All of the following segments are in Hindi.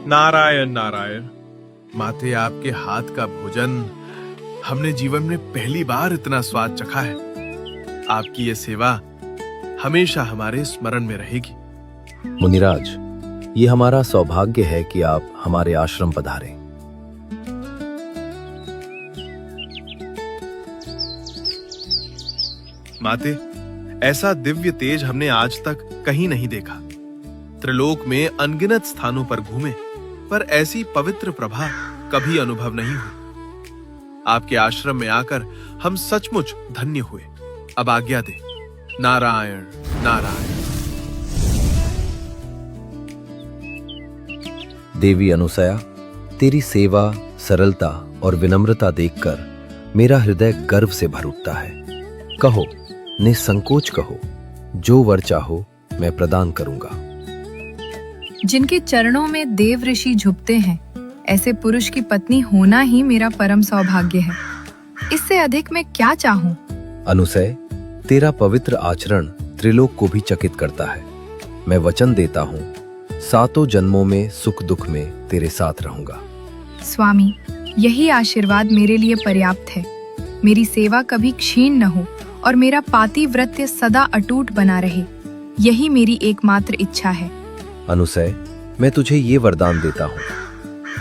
नारायण नारायण। माते, आपके हाथ का भोजन हमने जीवन में पहली बार इतना स्वाद चखा है। आपकी ये सेवा हमेशा हमारे स्मरण में रहेगी। मुनिराज, ये हमारा सौभाग्य है कि आप हमारे आश्रम पधारे। माते, ऐसा दिव्य तेज हमने आज तक कहीं नहीं देखा। त्रिलोक में अनगिनत स्थानों पर घूमे, पर ऐसी पवित्र प्रभा कभी अनुभव नहीं हुई। आपके आश्रम में आकर हम सचमुच धन्य हुए। अब आज्ञा दे। नारायण नारायण। देवी अनुसया, तेरी सेवा, सरलता और विनम्रता देखकर मेरा हृदय गर्व से भर उठता है। कहो, निसंकोच कहो, जो वर चाहो मैं प्रदान करूंगा। जिनके चरणों में देव ऋषि झुकते हैं, ऐसे पुरुष की पत्नी होना ही मेरा परम सौभाग्य है। इससे अधिक मैं क्या चाहूं? अनुसय, तेरा पवित्र आचरण त्रिलोक को भी चकित करता है। मैं वचन देता हूँ, 7 जन्मों में सुख दुख में तेरे साथ रहूंगा। स्वामी, यही आशीर्वाद मेरे लिए पर्याप्त है। मेरी सेवा कभी क्षीण न हो और मेरा पातिव्रत्य सदा अटूट बना रहे, यही मेरी एकमात्र इच्छा है। अनुसय, मैं तुझे ये वरदान देता हूँ,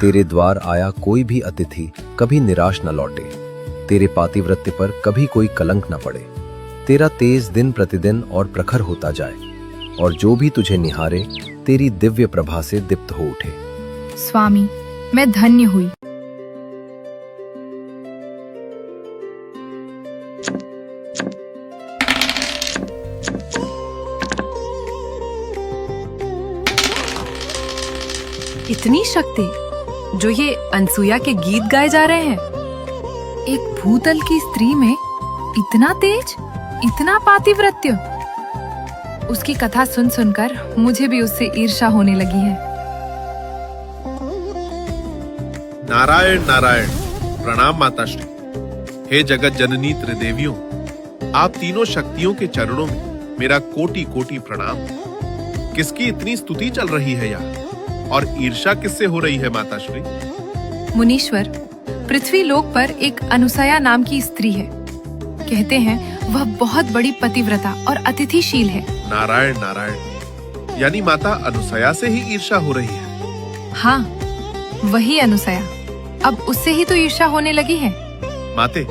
तेरे द्वार आया कोई भी अतिथि कभी निराश न लौटे, तेरे पातिव्रत्य पर कभी कोई कलंक न पड़े, तेरा तेज दिन प्रतिदिन और प्रखर होता जाए, और जो भी तुझे निहारे तेरी दिव्य प्रभा से दीप्त हो उठे। स्वामी, मैं धन्य हुई। इतनी शक्ति जो ये अनसुया के गीत गाए जा रहे हैं। एक भूतल की स्त्री में इतना तेज, इतना पातिव्रत्य। उसकी कथा सुन सुनकर मुझे भी उससे ईर्ष्या होने लगी है। नारायण नारायण। प्रणाम माताश्री। हे जगत जननी त्रिदेवियों, आप तीनों शक्तियों के चरणों में मेरा कोटि कोटि प्रणाम। किसकी इतनी स्तुति चल रही है यहाँ, और ईर्ष्या किससे हो रही है माताश्री? मुनीश्वर, पृथ्वी लोक पर एक अनुसया नाम की स्त्री है। कहते हैं वह बहुत बड़ी पतिव्रता और अतिथिशील है। नारायण नारायण। यानी माता अनुसया से ही ईर्ष्या हो रही है? हाँ, वही अनुसया। अब उससे ही तो ईर्ष्या होने लगी है। माते,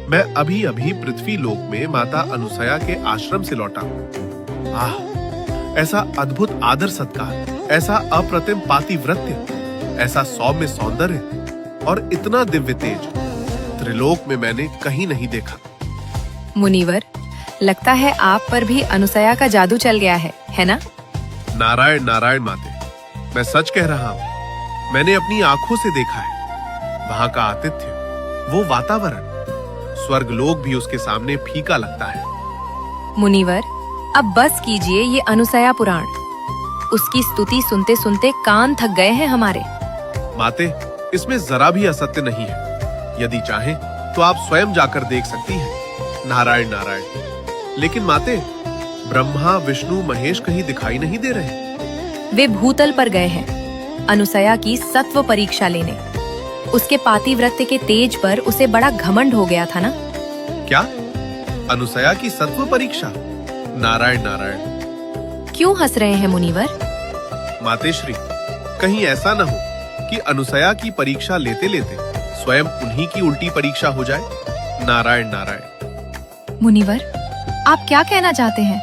मैं अभी अभी पृथ्वी लोक में माता अनुसया के आश्रम से लौटा हूँ। आह, ऐसा अद्भुत आदर सत्कार, ऐसा अप्रतिम पातिव्रत्य, ऐसा सौम्य सौंदर्य और इतना दिव्य तेज त्रिलोक में मैंने कहीं नहीं देखा। मुनिवर, लगता है आप पर भी अनुसया का जादू चल गया है ना? नारायण नारायण माते, मैं सच कह रहा हूँ। मैंने अपनी आंखों से देखा है। वहाँ का आतिथ्य, वो वातावरण, स्वर्ग लोक भी उसके सामने फीका लगता है। मुनिवर, अब बस कीजिए ये अनुसया पुराण। उसकी स्तुति सुनते सुनते कान थक गए हैं हमारे। माते, इसमें जरा भी असत्य नहीं है। यदि चाहें तो आप स्वयं जाकर देख सकती हैं। नारायण नारायण। लेकिन माते, ब्रह्मा विष्णु महेश कहीं दिखाई नहीं दे रहे। वे भूतल पर गए हैं अनुसया की सत्व परीक्षा लेने। उसके पातिव्रत्य के तेज पर उसे बड़ा घमंड हो गया था ना? क्या? अनुसया की सत्व परीक्षा? नारायण नारायण। क्यों हंस रहे हैं मुनिवर? मातेश्री, कहीं ऐसा न हो कि अनुसया की परीक्षा लेते लेते स्वयं उन्हीं की उल्टी परीक्षा हो जाए। नारायण नारायण। मुनिवर, आप क्या कहना चाहते हैं?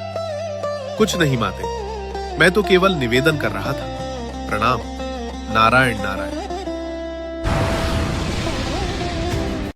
कुछ नहीं माते, मैं तो केवल निवेदन कर रहा था। प्रणाम। नारायण नारायण।